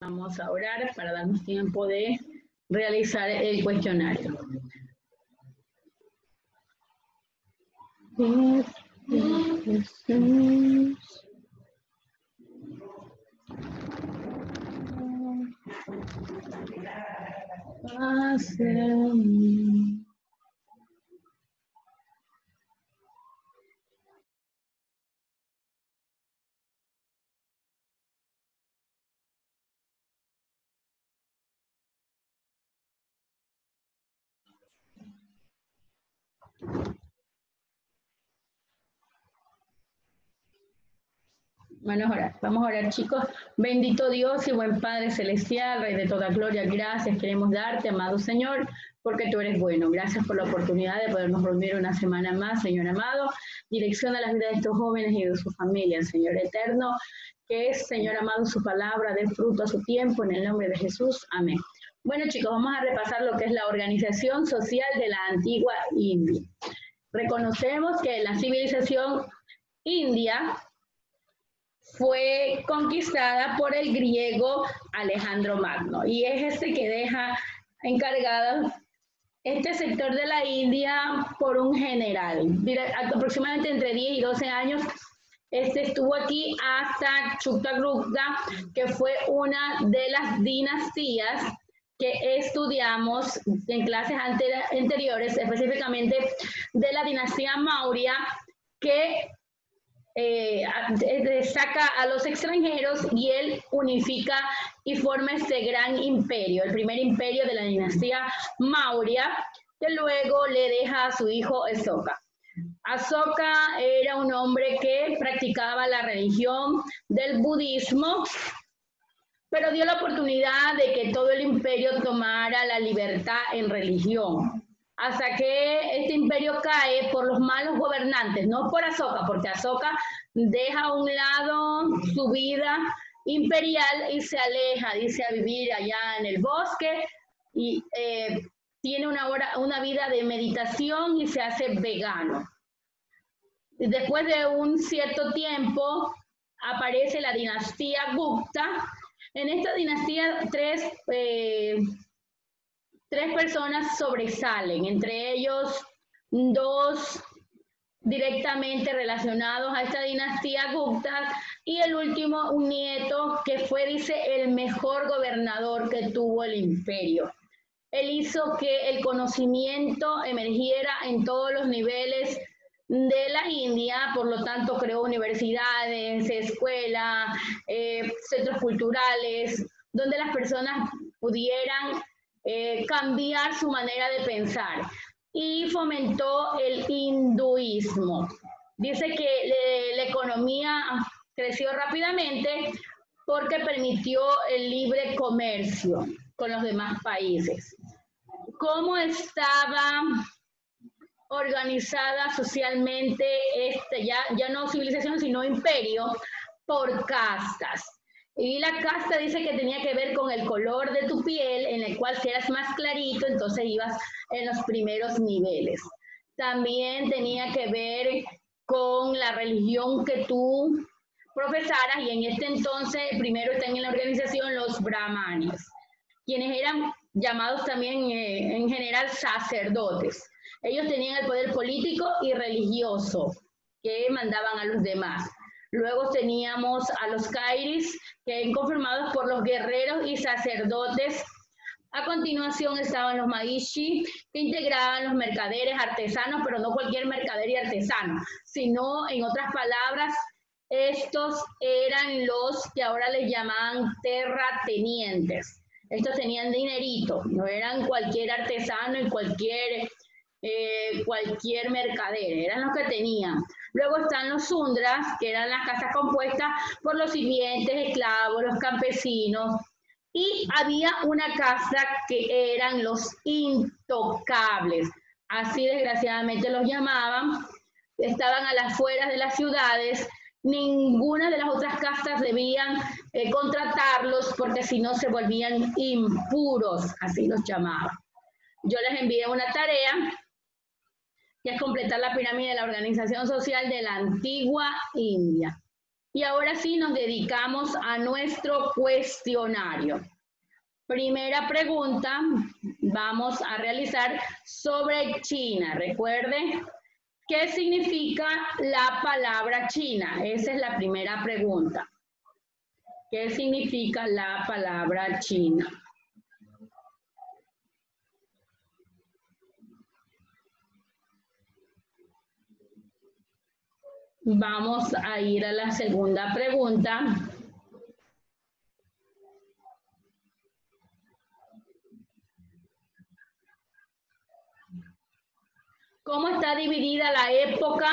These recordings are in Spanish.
Vamos a orar para darnos tiempo de realizar el cuestionario. Vamos a orar, chicos. Bendito Dios y buen Padre Celestial, Rey de toda gloria, gracias queremos darte, amado Señor, porque tú eres bueno. Gracias por la oportunidad de podernos reunir una semana más, Señor amado. Dirección a las vidas de estos jóvenes y de sus familias, Señor eterno, que es, Señor amado, su palabra, dé fruto a su tiempo, en el nombre de Jesús. Amén. Bueno, chicos, vamos a repasar lo que es la organización social de la antigua India. Reconocemos que la civilización india fue conquistada por el griego Alejandro Magno y es este que deja encargada este sector de la India por un general. Aproximadamente entre 10 y 12 años estuvo aquí hasta Chitraguta, que fue una de las dinastías que estudiamos en clases anteriores, específicamente de la dinastía Maurya, que saca a los extranjeros y él unifica y forma este gran imperio, el primer imperio de la dinastía Maurya, que luego le deja a su hijo Asoka. Asoka era un hombre que practicaba la religión del budismo, pero dio la oportunidad de que todo el imperio tomara la libertad en religión, hasta que este imperio cae por los malos gobernantes, no por Asoka, porque Asoka deja a un lado su vida imperial y se aleja, dice, a vivir allá en el bosque y tiene una vida de meditación y se hace vegano. Después de un cierto tiempo aparece la dinastía Gupta. En esta dinastía tres personas sobresalen, entre ellos dos directamente relacionados a esta dinastía Gupta y el último, un nieto que fue, dice, el mejor gobernador que tuvo el imperio. Él hizo que el conocimiento emergiera en todos los niveles de la India, por lo tanto creó universidades, escuelas, centros culturales, donde las personas pudieran cambiar su manera de pensar, y fomentó el hinduismo. Dice que la economía creció rápidamente porque permitió el libre comercio con los demás países. ¿Cómo estaba organizada socialmente ya no civilización, sino imperio? Por castas. Y la casta dice que tenía que ver con el color de tu piel, en el cual si eras más clarito, entonces ibas en los primeros niveles. También tenía que ver con la religión que tú profesaras, y en este entonces primero están en la organización los brahmanes, quienes eran llamados también en general sacerdotes. Ellos tenían el poder político y religioso que mandaban a los demás. Luego teníamos a los Kairis, que eran conformados por los guerreros y sacerdotes. A continuación estaban los Maishi, que integraban los mercaderes, artesanos, pero no cualquier mercader y artesano, sino, en otras palabras, estos eran los que ahora les llamaban terratenientes. Estos tenían dinerito, no eran cualquier artesano y cualquier mercader, eran los que tenían. Luego están los sundras, que eran las casas compuestas por los sirvientes, esclavos, los campesinos, y había una casta que eran los intocables, así desgraciadamente los llamaban. Estaban a las afueras de las ciudades. Ninguna de las otras castas debían contratarlos, porque si no se volvían impuros, así los llamaban. Yo les envié una tarea, que es completar la pirámide de la organización social de la antigua India. Y ahora sí nos dedicamos a nuestro cuestionario. Primera pregunta vamos a realizar sobre China. Recuerde, ¿qué significa la palabra China? Esa es la primera pregunta. ¿Qué significa la palabra China? Vamos a ir a la segunda pregunta. ¿Cómo está dividida la época?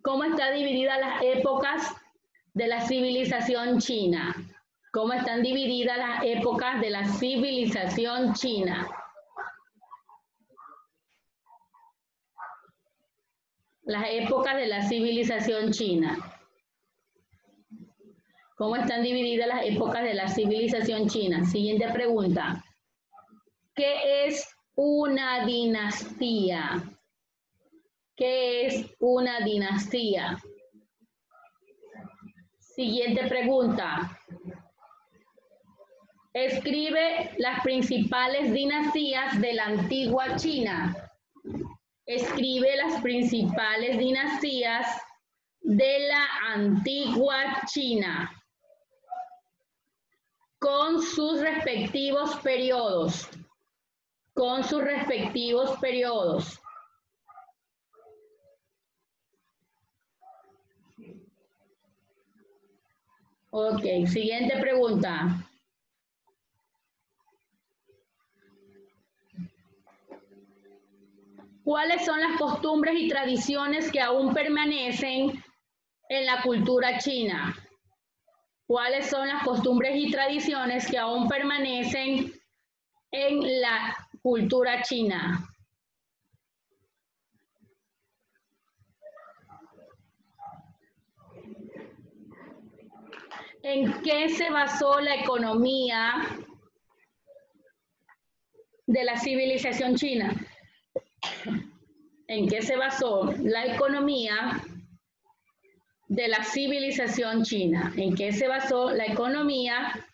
¿Cómo está dividida las épocas de la civilización china? ¿Cómo están divididas las épocas de la civilización china? Las épocas de la civilización china. ¿Cómo están divididas las épocas de la civilización china? Siguiente pregunta. ¿Qué es una dinastía? ¿Qué es una dinastía? Siguiente pregunta. Escribe las principales dinastías de la antigua China. Escribe las principales dinastías de la antigua China con sus respectivos periodos. Con sus respectivos periodos. Ok, siguiente pregunta. ¿Cuáles son las costumbres y tradiciones que aún permanecen en la cultura china? ¿Cuáles son las costumbres y tradiciones que aún permanecen en la cultura china? ¿En qué se basó la economía de la civilización china? ¿En qué se basó la economía de la civilización china? ¿En qué se basó la economía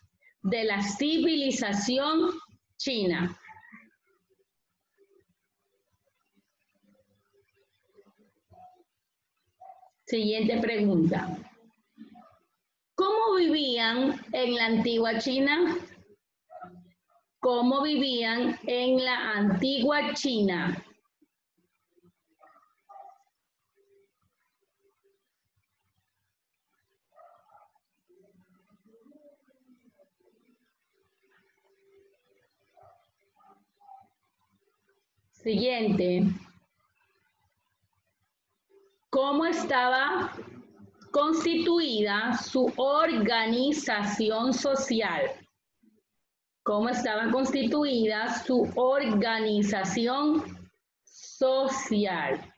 de la civilización china? Siguiente pregunta. ¿Cómo vivían en la antigua China? ¿Cómo vivían en la antigua China? Siguiente. ¿Cómo estaba constituida su organización social? ¿Cómo estaba constituida su organización social?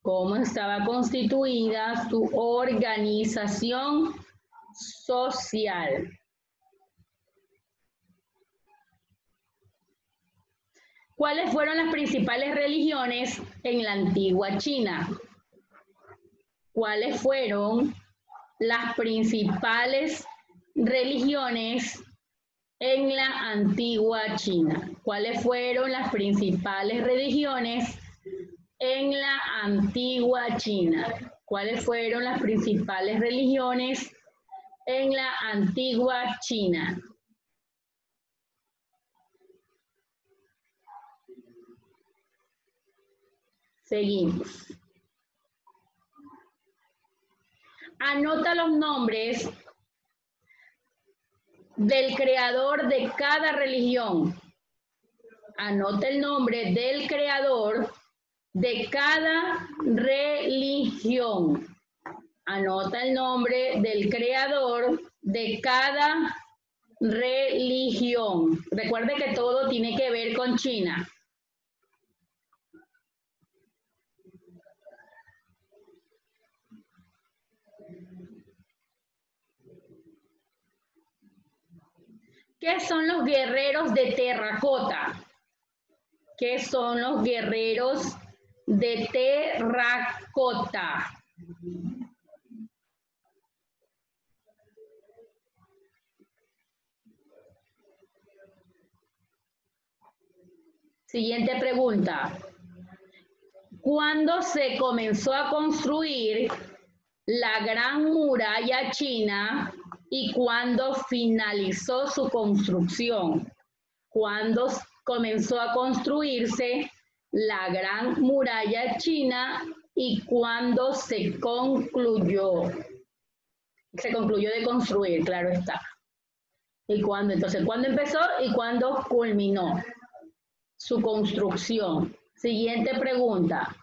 ¿Cómo estaba constituida su organización social? ¿Cuáles fueron las principales religiones en la antigua China? ¿Cuáles fueron las principales religiones en la antigua China? ¿Cuáles fueron las principales religiones en la antigua China? ¿Cuáles fueron las principales religiones en la antigua China? Seguimos. Anota los nombres del creador de cada religión. Anota el nombre del creador de cada religión. Anota el nombre del creador de cada religión. Recuerde que todo tiene que ver con China. ¿Qué son los guerreros de terracota? ¿Qué son los guerreros de terracota? Siguiente pregunta. ¿Cuándo se comenzó a construir la Gran Muralla China y cuándo finalizó su construcción? ¿Cuándo comenzó a construirse la Gran Muralla China y cuándo se concluyó? Se concluyó de construir, claro está. ¿Y cuándo? Entonces, ¿cuándo empezó y cuándo culminó su construcción? Siguiente pregunta.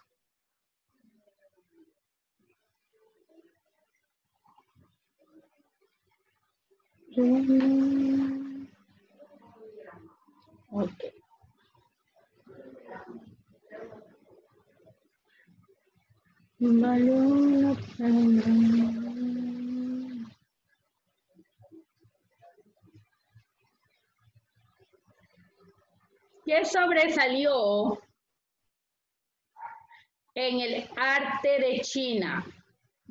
Ok. ¿Qué sobresalió en el arte de China?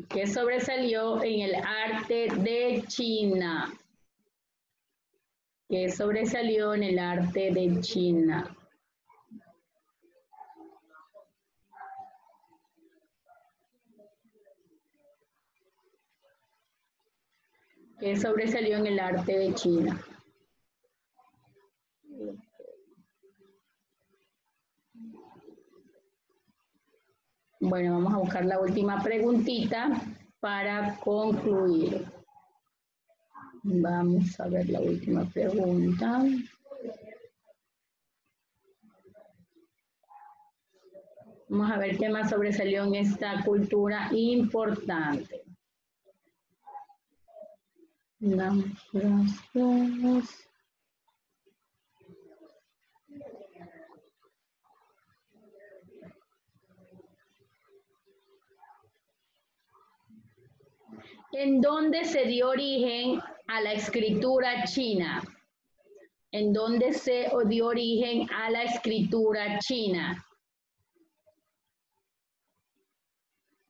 ¿Qué sobresalió en el arte de China? ¿Qué sobresalió en el arte de China? ¿Qué sobresalió en el arte de China? Bueno, vamos a buscar la última preguntita para concluir. Vamos a ver la última pregunta. Vamos a ver qué más sobresalió en esta cultura importante. Gracias. ¿En dónde se dio origen a la escritura china? ¿En dónde se dio origen a la escritura china?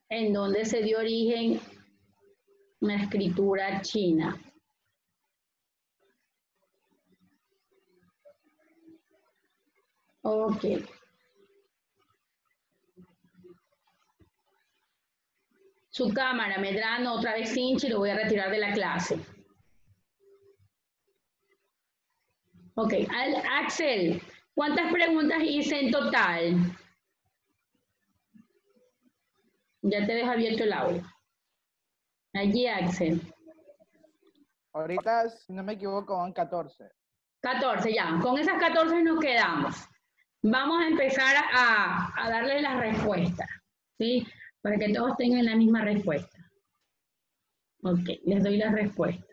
¿En dónde se dio origen a la escritura china? Ok. Su cámara, Medrano, otra vez hincha y lo voy a retirar de la clase. Ok, Axel, ¿cuántas preguntas hice en total? Ya te dejo abierto el aula. Allí, Axel. Ahorita, si no me equivoco, van 14. 14, ya. Con esas 14 nos quedamos. Vamos a empezar a darle las respuestas, ¿sí? Para que todos tengan la misma respuesta. Ok, les doy la respuesta.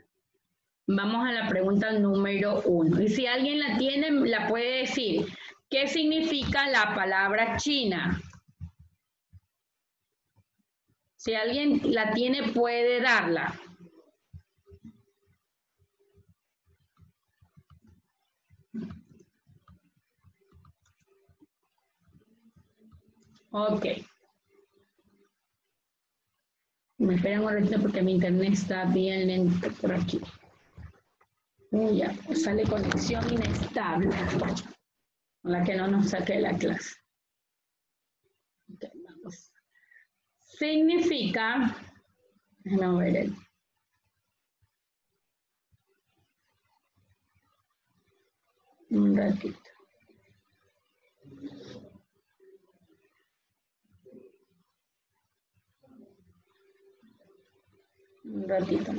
Vamos a la pregunta número 1. Y si alguien la tiene, la puede decir. ¿Qué significa la palabra China? Si alguien la tiene, puede darla. Ok. Me esperan un ratito porque mi internet está bien lento por aquí. Uy, ya, sale conexión inestable, con la que no nos saque la clase. Okay, vamos. Significa, déjame ver un ratito. Un ratito.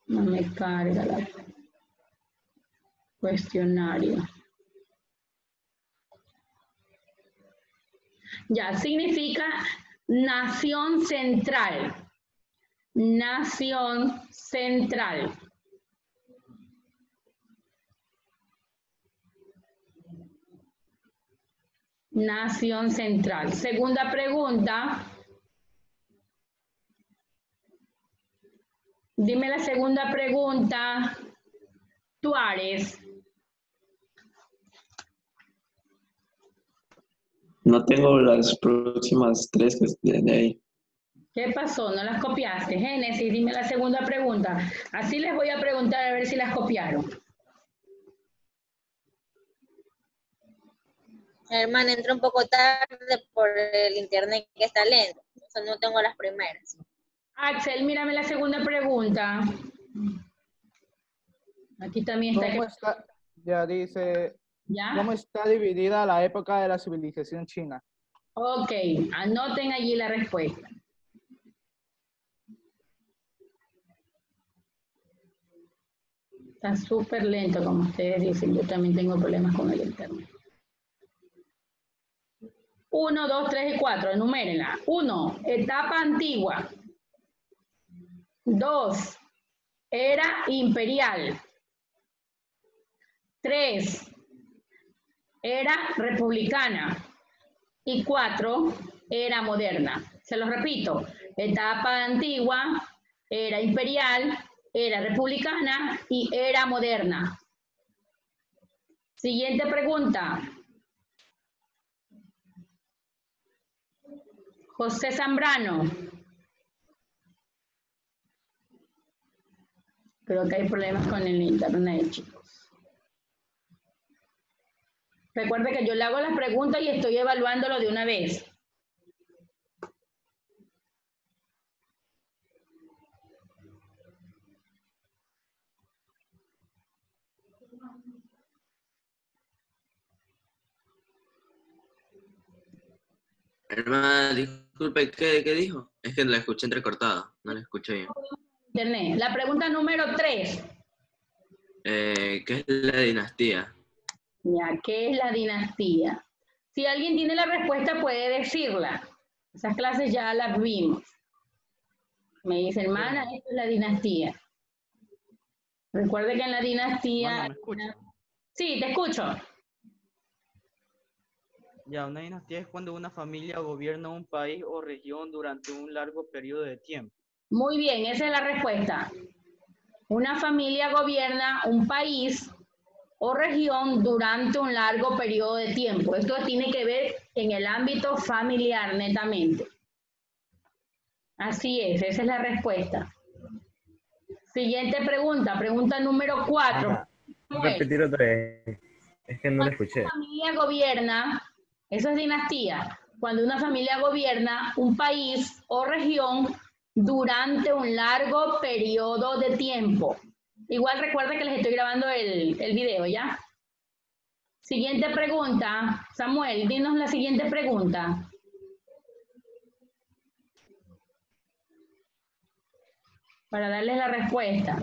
No me carga el cuestionario. Ya, significa nación central. Nación central. Nación central. Segunda pregunta. Dime la segunda pregunta. Tuárez. No tengo las próximas 3 que estén ahí. ¿Qué pasó? ¿No las copiaste? Génesis, dime la segunda pregunta. Así les voy a preguntar a ver si las copiaron. Hermana, entra un poco tarde por el internet que está lento. Entonces no tengo las primeras. Axel, mírame la segunda pregunta. Aquí también está. ¿Cómo está? Ya dice, ¿Ya? ¿cómo está dividida la época de la civilización china? Ok, anoten allí la respuesta. Está súper lento, como ustedes dicen. Yo también tengo problemas con el internet. 1, 2, 3 y 4, enumérenla. 1, etapa antigua. 2, era imperial. 3, era republicana. Y 4, era moderna. Se los repito, etapa antigua, era imperial, era republicana y era moderna. Siguiente pregunta. José Zambrano. Creo que hay problemas con el internet, chicos. Recuerde que yo le hago las preguntas y estoy evaluándolo de una vez. Hermana, disculpe, ¿qué dijo? Es que la escuché entrecortada, no la escuché bien. Internet. La pregunta número 3. ¿Qué es la dinastía? Ya, ¿qué es la dinastía? Si alguien tiene la respuesta, puede decirla. Esas clases ya las vimos. Me dice, hermana, esto es la dinastía. Recuerde que en la dinastía... Hermana, ¿me escucha? Sí, te escucho. Ya, una dinastía es cuando una familia gobierna un país o región durante un largo periodo de tiempo. Muy bien, esa es la respuesta. Una familia gobierna un país o región durante un largo periodo de tiempo. Esto tiene que ver en el ámbito familiar netamente. Así es, esa es la respuesta. Siguiente pregunta, pregunta número 4. Ana, repetir otra vez. Es que no la escuché. Una familia gobierna, eso es dinastía, cuando una familia gobierna un país o región durante un largo periodo de tiempo. Igual recuerda que les estoy grabando el video, ¿ya? Siguiente pregunta. Samuel, dinos la siguiente pregunta. Para darles la respuesta.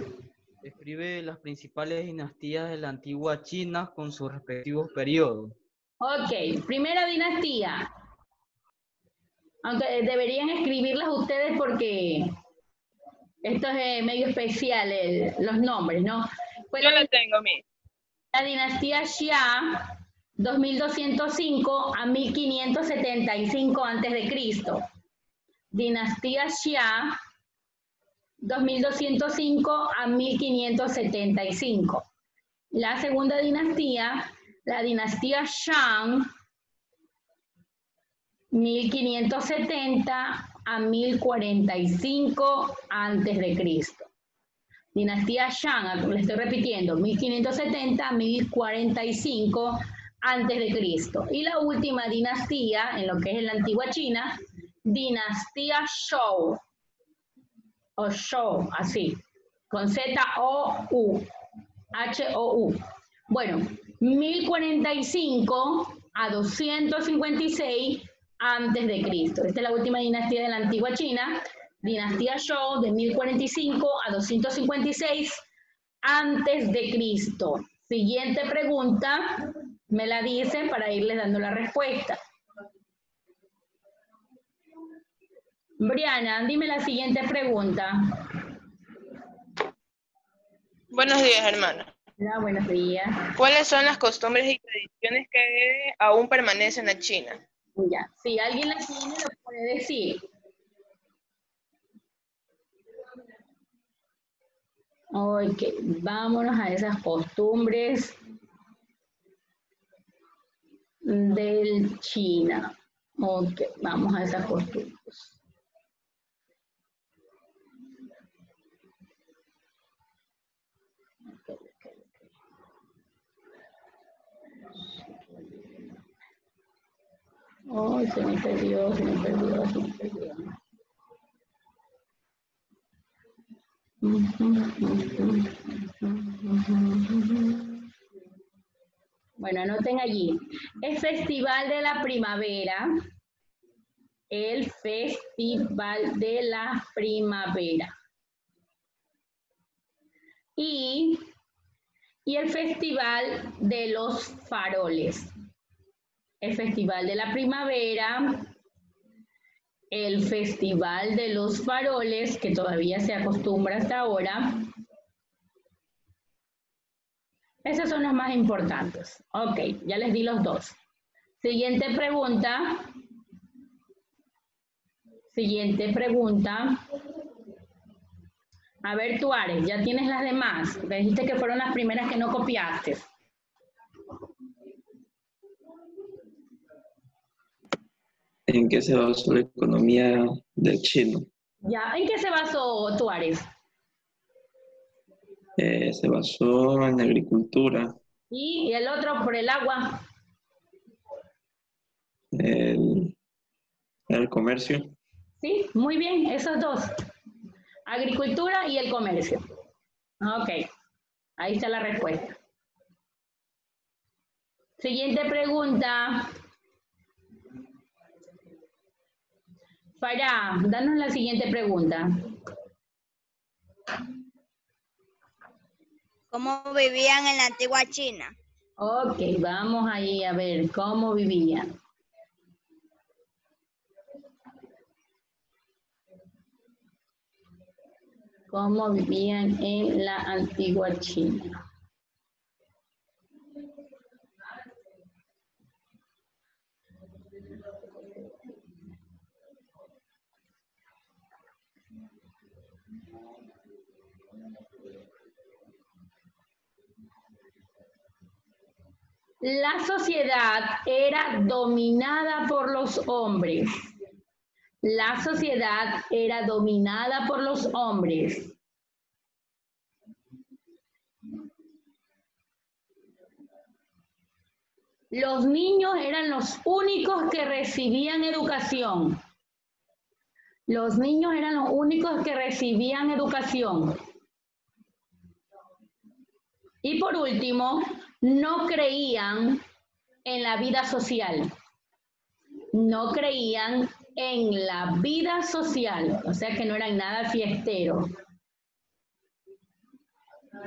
Describe las principales dinastías de la antigua China con sus respectivos periodos. Ok, primera dinastía. Aunque deberían escribirlas ustedes porque esto es medio especial, los nombres, ¿no? Yo la tengo, mi. La dinastía Xia, 2205 a 1575 a.C. Dinastía Xia, 2205 a 1575. La segunda dinastía, la dinastía Shang, 1570 a 1045 a.C. Dinastía Shang, le estoy repitiendo, 1570 a 1045 a.C. Y la última dinastía, en lo que es la antigua China, dinastía Zhou, o Zhou, así, con Z-O-U, H-O-U. Bueno, 1045 a 256 antes de Cristo. Esta es la última dinastía de la antigua China, dinastía Zhou, de 1045 a 256 antes de Cristo. Siguiente pregunta, me la dicen para irles dando la respuesta. Briana, dime la siguiente pregunta. Buenos días, hermana. Hola, buenos días. ¿Cuáles son las costumbres y tradiciones que aún permanecen en China? Ya, si alguien la tiene, lo puede decir. Ok, vámonos a esas costumbres del China. Ok, vamos a esas costumbres. Oh, se me perdió, se me perdió, se me perdió. Bueno, anoten allí. El Festival de la Primavera. El Festival de la Primavera. Y el Festival de los Faroles. El Festival de la Primavera, el Festival de los Faroles, que todavía se acostumbra hasta ahora. Esos son los más importantes. Ok, ya les di los dos. Siguiente pregunta. Siguiente pregunta. A ver, tú, Ares, ya tienes las demás. Me dijiste que fueron las primeras que no copiaste. ¿En qué se basó la economía del chino? Ya, ¿en qué se basó tú, Ares? Se basó en agricultura, Y el otro por el agua. el comercio. Sí, muy bien, esos dos. Agricultura y el comercio. Ok, ahí está la respuesta. Siguiente pregunta. Farah, danos la siguiente pregunta. ¿Cómo vivían en la antigua China? Ok, vamos ahí a ver cómo vivían. Cómo vivían en la antigua China. La sociedad era dominada por los hombres. La sociedad era dominada por los hombres. Los niños eran los únicos que recibían educación. Los niños eran los únicos que recibían educación. Y por último, no creían en la vida social. No creían en la vida social, o sea que no eran nada fiesteros.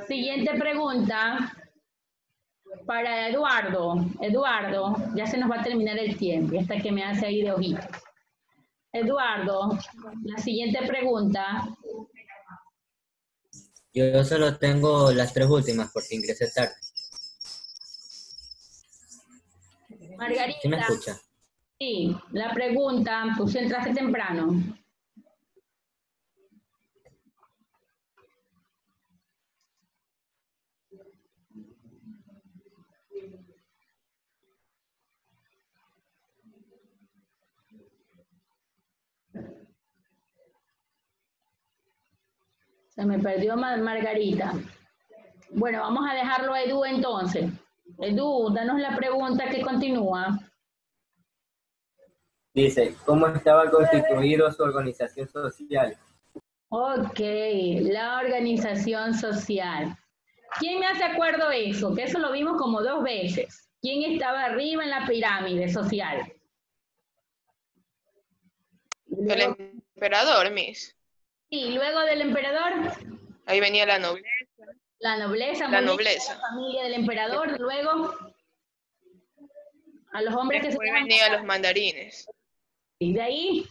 Siguiente pregunta para Eduardo. Eduardo, ya se nos va a terminar el tiempo, hasta que me hace ahí de ojitos. Eduardo, la siguiente pregunta. Yo solo tengo las 3 últimas porque ingresé tarde. Margarita. ¿Sí me escucha? Sí, la pregunta, pues entraste temprano. Se me perdió Margarita. Bueno, vamos a dejarlo a Edu entonces. Edu, danos la pregunta que continúa. Dice, ¿cómo estaba constituido su organización social? Ok, la organización social. ¿Quién me hace acuerdo eso? Que eso lo vimos como 2 veces. ¿Quién estaba arriba en la pirámide social? El emperador, Miss. Y luego del emperador, Ahí venía la nobleza. la nobleza, La muy bien, nobleza. la familia del emperador, luego a los hombres que se Después llaman. venían los mandarines. Y de ahí,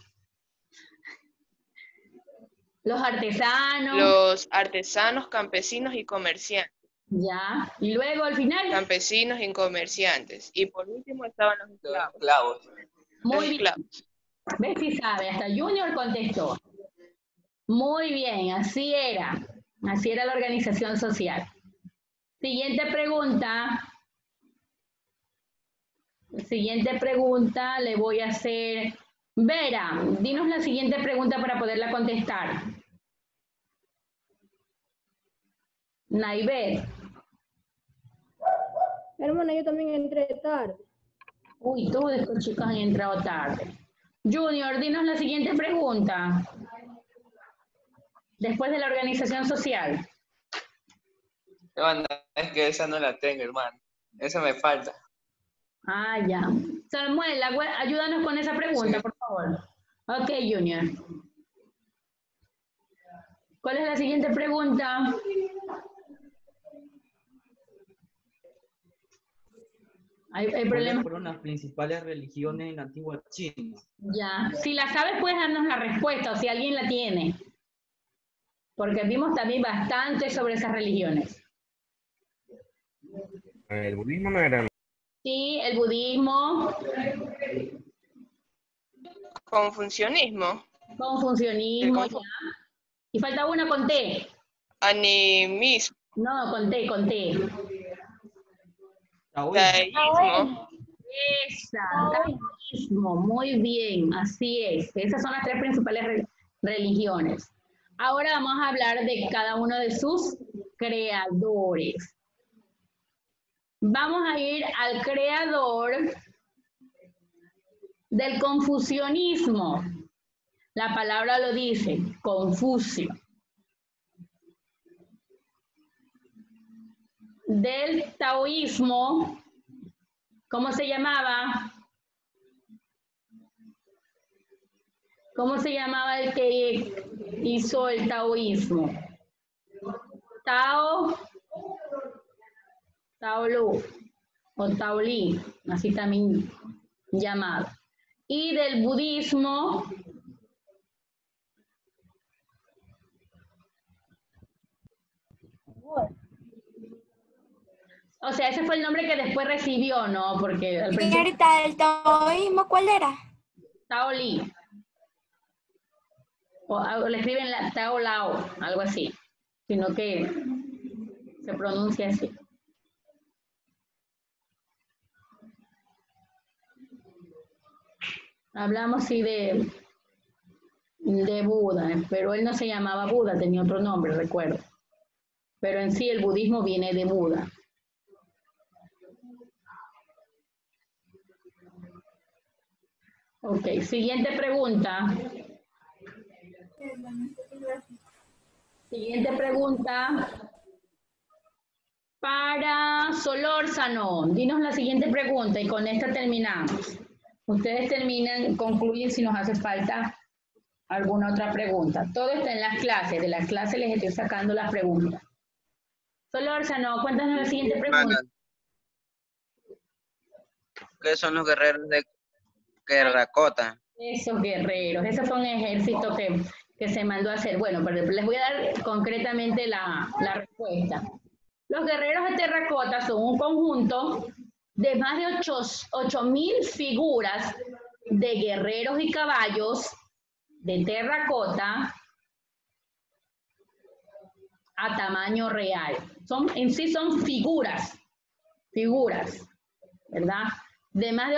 los artesanos. Los artesanos, campesinos y comerciantes. Ya, y luego al final. Campesinos y comerciantes. Y por último estaban los esclavos. Muy Los bien. esclavos. ¿Ves si sabe? Hasta Junior contestó. Muy bien, así era. Así era la organización social. Siguiente pregunta. Siguiente pregunta le voy a hacer. Vera, dinos la siguiente pregunta para poderla contestar. Naibet. Hermana, yo también entré tarde. Uy, todos estos chicos han entrado tarde. Junior, dinos la siguiente pregunta. Después de la organización social. Bueno, es que esa no la tengo, hermano. Esa me falta. Ah, ya. Samuel, ayúdanos con esa pregunta, Sí. por favor. Ok, Junior. ¿Cuál es la siguiente pregunta? Hay ¿Cuáles problemas. fueron las principales religiones en la antigua China? Ya. Si la sabes, puedes darnos la respuesta o si alguien la tiene. Porque vimos también bastante sobre esas religiones. El budismo no era. Sí, el budismo, Confucianismo. confucianismo, ya. Y falta una con T. Animismo. No, con T, con T. Taoísmo. Esa, taoísmo, muy bien, así es. Esas son las tres principales religiones. Ahora vamos a hablar de cada uno de sus creadores. Vamos a ir al creador del confucianismo. La palabra lo dice, Confucio. Del taoísmo, ¿cómo se llamaba? ¿Cómo se llamaba el que hizo el taoísmo? Tao Lu o Tao Li, así también llamado. Y del budismo, o sea, ese fue el nombre que después recibió, ¿no? Porque al principio... Señorita, ¿el taoísmo cuál era? Tao Li. O le escriben Tao Lao, algo así, sino que se pronuncia así. Hablamos sí de Buda, pero él no se llamaba Buda, tenía otro nombre, recuerdo. Pero en sí el budismo viene de Buda. Ok, siguiente pregunta. Siguiente pregunta para Solórzano. Dinos la siguiente pregunta y con esta terminamos. Ustedes terminan, concluyen si nos hace falta alguna otra pregunta. Todo está en las clases. De las clases les estoy sacando las preguntas. Solórzano, cuéntanos la siguiente pregunta. ¿Qué son los guerreros de Terracota? Esos guerreros, ese fue un ejército que se mandó a hacer. Bueno, pero les voy a dar concretamente la respuesta. Los guerreros de terracota son un conjunto de más de 8.000 figuras de guerreros y caballos de terracota a tamaño real. En sí son figuras, ¿verdad? De más de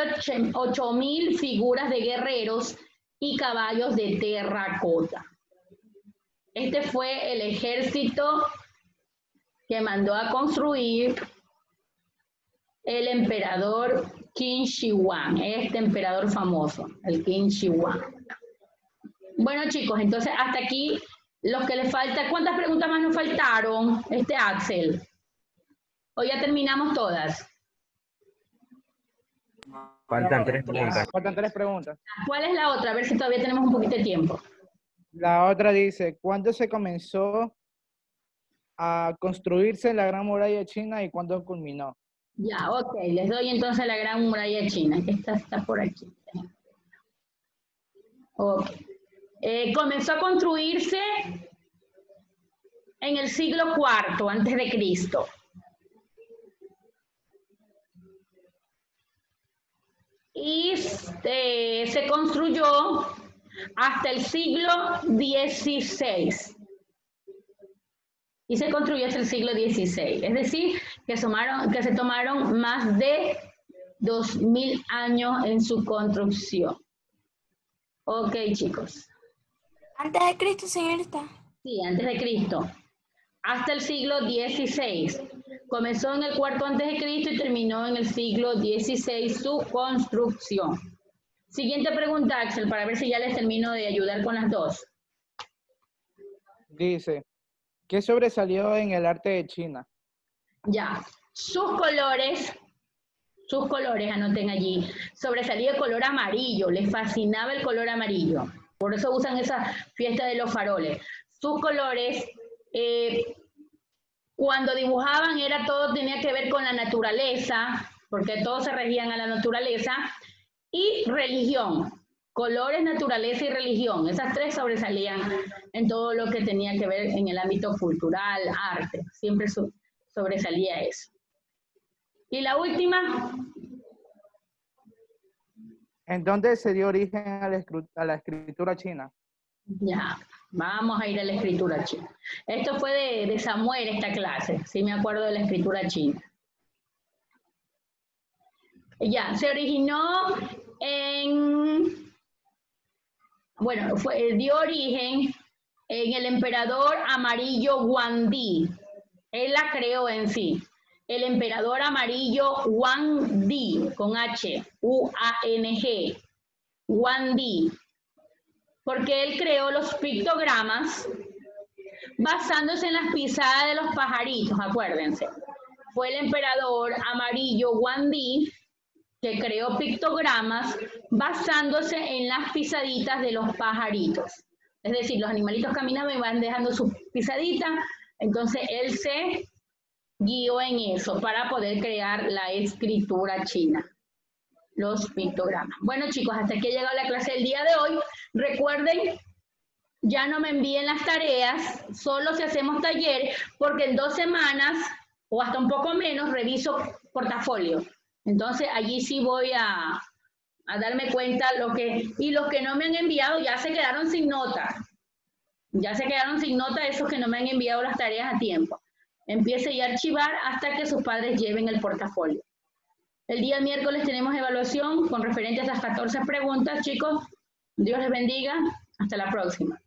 8.000 figuras de guerreros y caballos de terracota. Este fue el ejército que mandó a construir el emperador Qin Shi Huang, este emperador famoso, el Qin Shi Huang. Bueno, chicos, entonces hasta aquí los que les falta. ¿Cuántas preguntas más nos faltaron, Axel? ¿O ya terminamos todas? Faltan 3 preguntas. Faltan 3 preguntas. ¿Cuál es la otra? A ver si todavía tenemos un poquito de tiempo. La otra dice, ¿cuándo se comenzó a construirse la Gran Muralla China y cuándo culminó? Ya, ok, les doy entonces la Gran Muralla China, que está por aquí. Ok. Comenzó a construirse en el siglo IV antes de Cristo. Y se construyó hasta el siglo XVI. Y se construyó hasta el siglo XVI. Es decir, que se tomaron más de 2.000 años en su construcción. Ok, chicos. ¿Antes de Cristo, señorita? Sí, antes de Cristo. hasta el siglo XVI. Comenzó en el IV a.C. y terminó en el siglo XVI su construcción. Siguiente pregunta, Axel, para ver si ya les termino de ayudar con las dos. Dice, ¿qué sobresalió en el arte de China? Ya, sus colores, anoten allí, sobresalía el color amarillo, les fascinaba el color amarillo. Por eso usan esa fiesta de los faroles. Sus colores, cuando dibujaban todo tenía que ver con la naturaleza, porque todos se regían a la naturaleza, y religión. Colores, naturaleza y religión. Esas tres sobresalían en todo lo que tenía que ver en el ámbito cultural, arte. Siempre sobresalía eso. Y la última. ¿En dónde se dio origen a la escritura china? Ya, vamos a ir a la escritura china. Esto fue de Samuel, esta clase. Sí me acuerdo de la escritura china. Ya, se originó dio origen en el emperador amarillo Huangdi. Él la creó en sí. El emperador amarillo Huangdi, con H, U-A-N-G, Huangdi. Porque él creó los pictogramas basándose en las pisadas de los pajaritos, acuérdense. Fue el emperador amarillo Huangdi que creó pictogramas basándose en las pisaditas de los pajaritos. Es decir, los animalitos caminaban y van dejando sus pisaditas, entonces él se guió en eso para poder crear la escritura china, los pictogramas. Bueno, chicos, hasta aquí ha llegado la clase del día de hoy. Recuerden, ya no me envíen las tareas, solo si hacemos taller, porque en 2 semanas, o hasta un poco menos, reviso portafolio. Entonces, allí sí voy a darme cuenta y los que no me han enviado ya se quedaron sin nota. Ya se quedaron sin nota esos que no me han enviado las tareas a tiempo. Empiece ya a archivar hasta que sus padres lleven el portafolio. El día miércoles tenemos evaluación con referente a esas 14 preguntas, chicos. Dios les bendiga. Hasta la próxima.